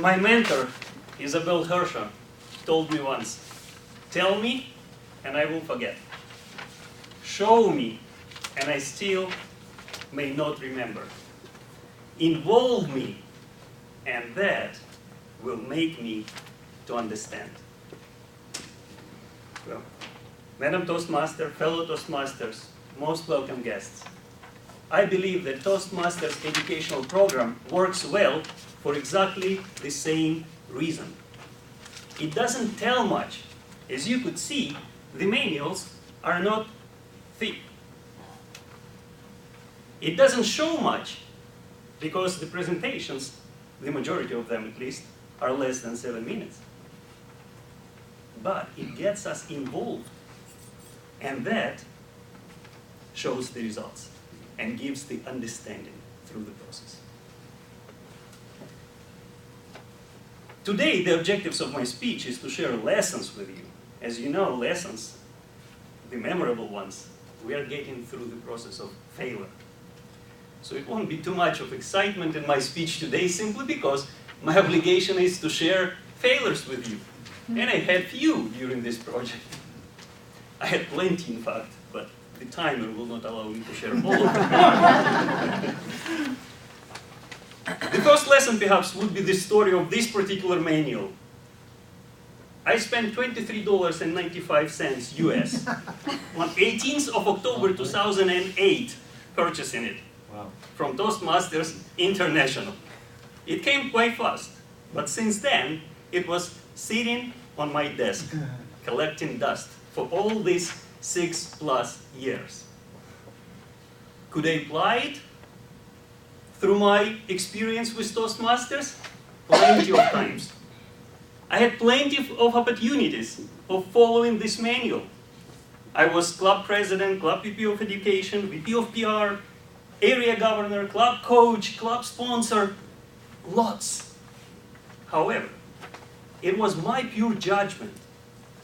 My mentor, Isabel Hersher, told me once, tell me and I will forget. Show me and I still may not remember. Involve me and that will make me to understand. Well, Madam Toastmaster, fellow Toastmasters, most welcome guests. I believe that Toastmasters educational program works well for exactly the same reason. It doesn't tell much. As you could see, the manuals are not thick. It doesn't show much because the presentations, the majority of them at least, are less than 7 minutes. But it gets us involved, and that shows the results and gives the understanding through the process. Today, the objectives of my speech is to share lessons with you. As you know, lessons, the memorable ones, we are getting through the process of failure. So it won't be too much of excitement in my speech today, simply because my obligation is to share failures with you. And I had few during this project. I had plenty, in fact, but the timer will not allow me to share all of them. The first lesson, perhaps, would be the story of this particular manual. I spent $23.95 US on 18th of October 2008 purchasing it. Wow. From Toastmasters International. It came quite fast, but since then, it was sitting on my desk, collecting dust for all these 6+ years. Could I apply it through my experience with Toastmasters? Plenty of times. I had plenty of opportunities of following this manual. I was club president, club VP of education, VP of PR, area governor, club coach, club sponsor, lots. However, it was my pure judgment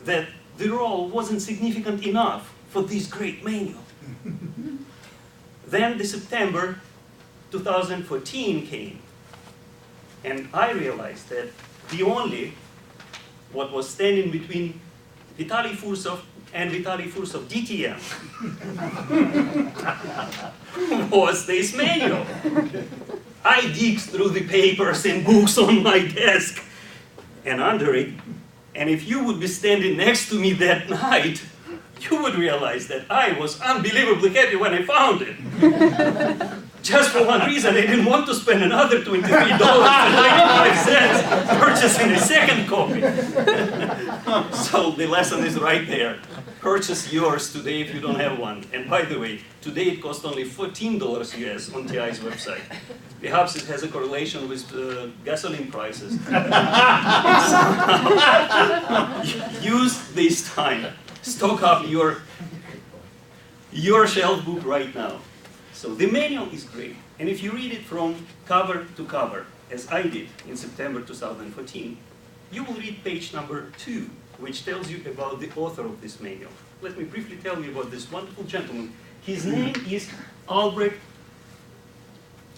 that the role wasn't significant enough for this great manual. Then the September 2014 came, and I realized that the only what was standing between Vitaliy Fursov and Vitaliy Fursov DTM was this manual. I digged through the papers and books on my desk and under it, and if you would be standing next to me that night, you would realize that I was unbelievably happy when I found it. Just for one reason, I didn't want to spend another $23.95 purchasing a second copy. So the lesson is right there. Purchase yours today if you don't have one. And by the way, today it costs only $14 US on TI's website. Perhaps it has a correlation with gasoline prices. Use this time. Stock up your shelf book right now. So the manual is great, and if you read it from cover to cover, as I did in September 2014, you will read page number 2, which tells you about the author of this manual. Let me briefly tell you about this wonderful gentleman. His name is Albrecht.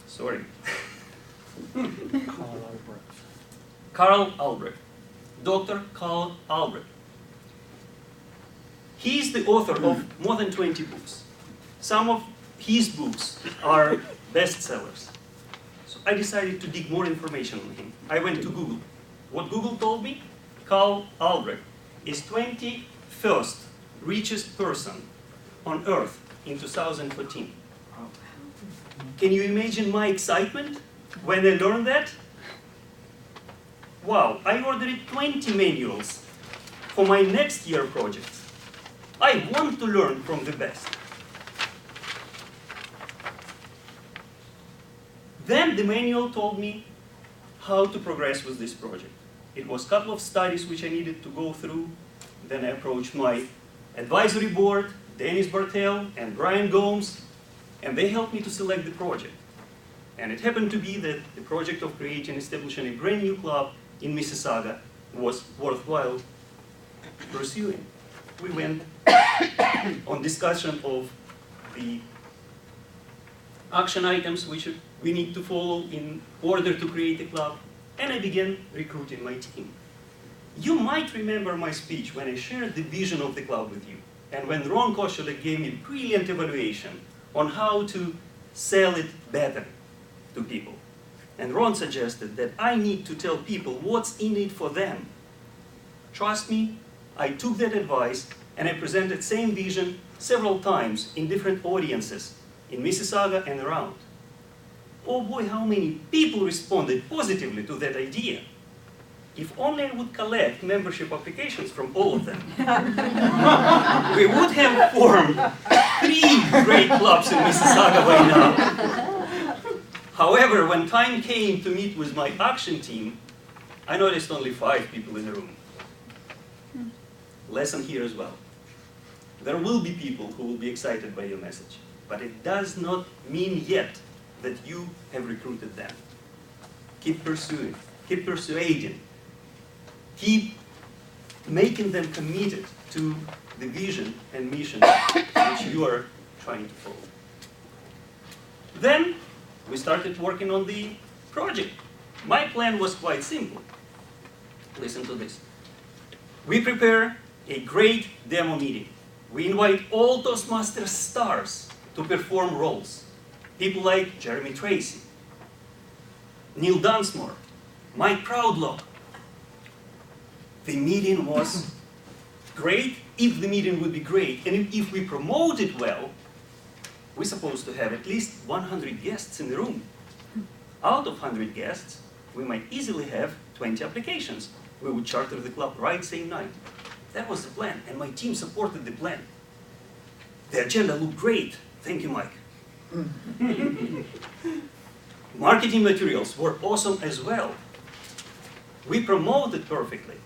Sorry. Karl Albrecht. Dr. Karl Albrecht. He is the author of more than 20 books. Some of his books are bestsellers. So I decided to dig more information on him. I went to Google. What Google told me? Karl Albrecht is 21st richest person on Earth in 2014. Can you imagine my excitement when I learned that? Wow, I ordered 20 manuals for my next year projects. I want to learn from the best. Then the manual told me how to progress with this project. It was a couple of studies which I needed to go through. Then I approached my advisory board, Dennis Bartel and Brian Gomes, and they helped me to select the project. And it happened to be that the project of creating and establishing a brand new club in Mississauga was worthwhile pursuing. We went on discussion of the action items which we need to follow in order to create a club. and I began recruiting my team. You might remember my speech when I shared the vision of the club with you, and when Ron Koshulek gave me a brilliant evaluation on how to sell it better to people. And Ron suggested that I need to tell people what's in it for them. Trust me, I took that advice and I presented same vision several times in different audiences in Mississauga and around. Oh boy, how many people responded positively to that idea. If only I would collect membership applications from all of them. We would have formed 3 great clubs in Mississauga by now. However, when time came to meet with my action team, I noticed only 5 people in the room. Lesson here as well. There will be people who will be excited by your message, but it does not mean yet that you have recruited them. Keep pursuing, keep persuading, keep making them committed to the vision and mission which you are trying to follow. Then we started working on the project. My plan was quite simple. Listen to this. We prepare a great demo meeting. We invite all Toastmasters stars to perform roles. People like Jeremy Tracy, Neil Dunsmore, Mike Proudlock. The meeting was great if the meeting would be great, and if we promote it well, we're supposed to have at least 100 guests in the room. Out of 100 guests, we might easily have 20 applications. We would charter the club right same night. That was the plan, and my team supported the plan. The agenda looked great. Thank you, Mike. Marketing materials were awesome as well. We promoted perfectly.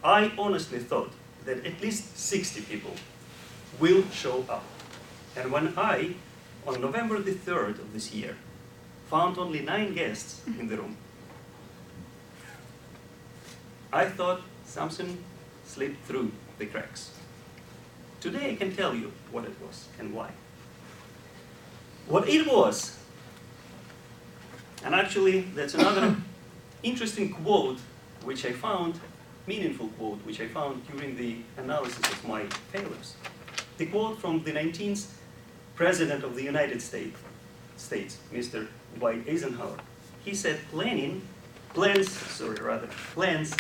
I honestly thought that at least 60 people will show up. And when I, on November the 3rd of this year, found only 9 guests in the room, I thought something slipped through the cracks. Today I can tell you what it was and why. What it was, and actually that's another interesting quote which I found, meaningful quote, which I found during the analysis of my failures. The quote from the 19th President of the United States, Mr. Dwight Eisenhower. He said, plans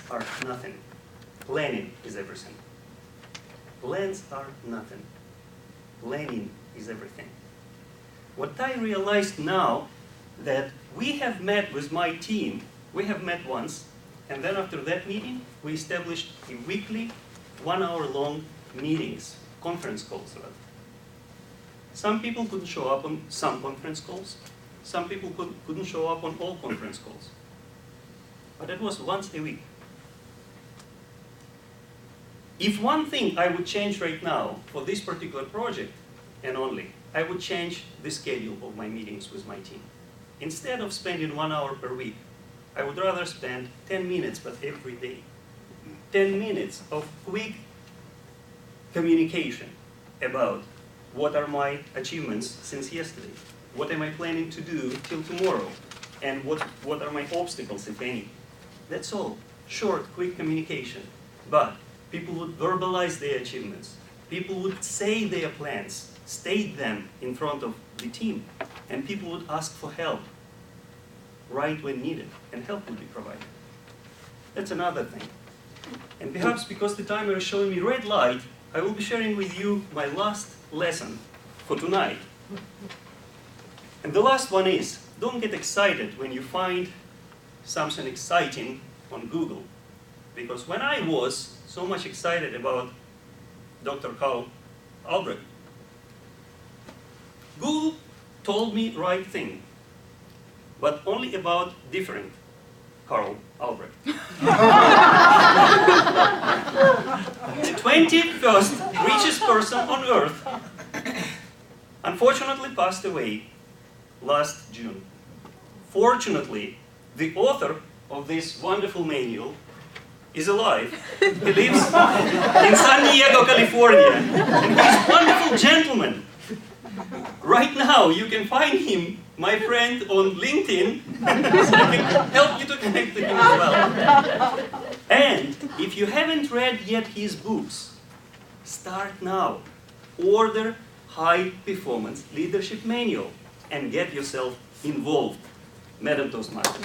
are nothing. Planning is everything. Plans are nothing. Planning is everything. What I realized now, that we have met with my team, we have met once, and then after that meeting, we established a weekly, 1-hour-long meetings, conference calls rather. Some people couldn't show up on some conference calls. Some people couldn't show up on all conference calls. But it was once a week. If one thing I would change right now for this particular project, and only, I would change the schedule of my meetings with my team. Instead of spending 1 hour per week, I would rather spend 10 minutes, but every day. 10 minutes of quick communication about what are my achievements since yesterday, what am I planning to do till tomorrow, and what are my obstacles, if any. That's all. Short, quick communication. But people would verbalize their achievements. People would say their plans, state them in front of the team, and people would ask for help right when needed, and help would be provided. That's another thing. And perhaps because the timer is showing me red light, I will be sharing with you my last lesson for tonight. And the last one is, don't get excited when you find something exciting on Google. Because when I was so much excited about Dr. Carl Albrecht, Google told me right thing, but only about different Carl Albrecht. The 21st richest person on earth unfortunately passed away last June. Fortunately, the author of this wonderful manual is alive. He lives in San Diego, California, and he's a wonderful gentleman. Right now, you can find him my friend on LinkedIn, so I can help you to connect to him as well. And if you haven't read yet his books, start now. Order High Performance Leadership Manual and get yourself involved. Madam Toastmaster.